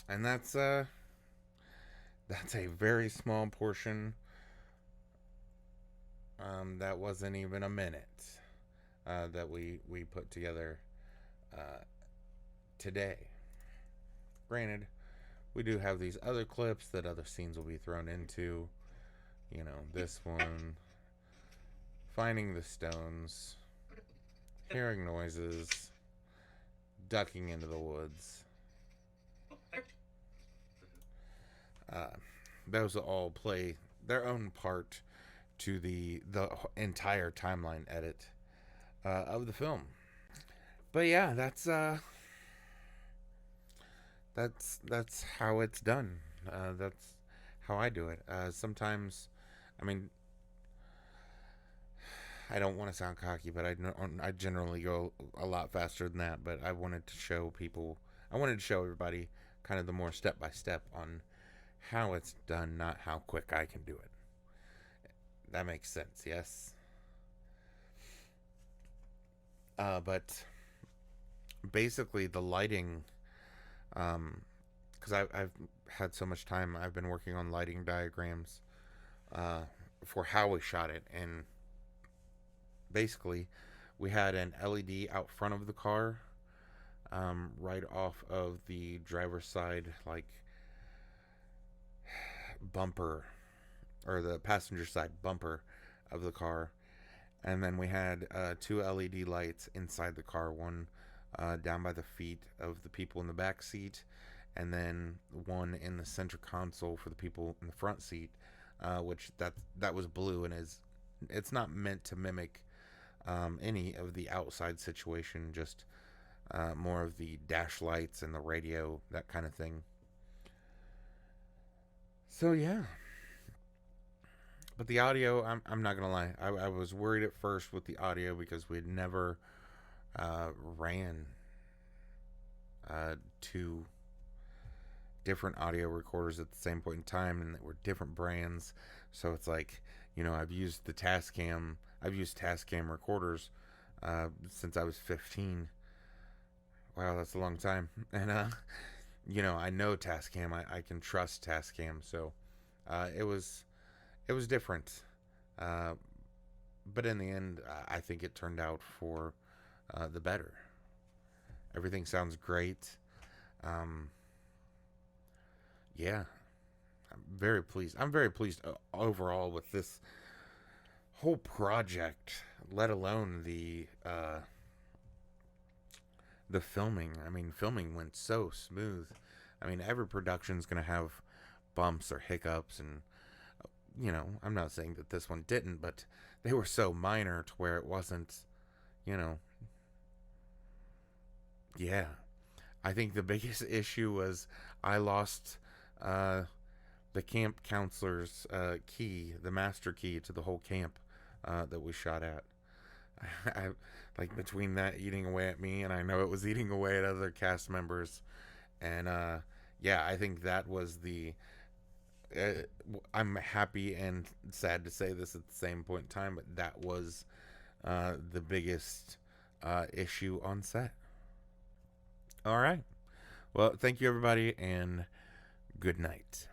And that's a very small portion. That wasn't even a minute that we put together today. Granted, we do have these other clips that other scenes will be thrown into. This one, finding the stones, hearing noises, ducking into the woods. Those all play their own part to the entire timeline edit of the film. But yeah, that's how it's done. That's how I do it. Sometimes, I mean, I don't want to sound cocky, but I generally go a lot faster than that. But I wanted to show everybody kind of the more step by step on how it's done, not how quick I can do it. That makes sense, yes? But basically the lighting, because I've had so much time, I've been working on lighting diagrams for how we shot it, and basically we had an LED out front of the car, right off of the driver's side, like bumper, or the passenger side bumper of the car, and then we had 2 LED lights inside the car, one down by the feet of the people in the back seat, and then one in the center console for the people in the front seat, which that was blue, and it's not meant to mimic any of the outside situation, just more of the dash lights and the radio, that kind of thing. So yeah, but the audio, I'm not gonna lie, I was worried at first with the audio because we'd never ran 2 different audio recorders at the same point in time, and they were different brands. So it's like I've used the Tascam. I've used Tascam recorders since I was 15. Wow, that's a long time. And I know Tascam. I can trust Tascam. So it was different. Uh, but in the end, I think it turned out for the better. Everything sounds great. Um, yeah, I'm very pleased. I'm very pleased overall with this whole project, let alone the filming. I mean, filming went so smooth. I mean, every production's gonna have bumps or hiccups, and I'm not saying that this one didn't, but they were so minor to where it wasn't, you know, yeah. I think the biggest issue was I lost uh, the camp counselor's key, the master key to the whole camp that we shot at. I, like between that eating away at me, and I know it was eating away at other cast members, and yeah, I think that was the. Uh, I'm happy and sad to say this at the same point in time, but that was the biggest issue on set. All right. Well, thank you everybody, and good night.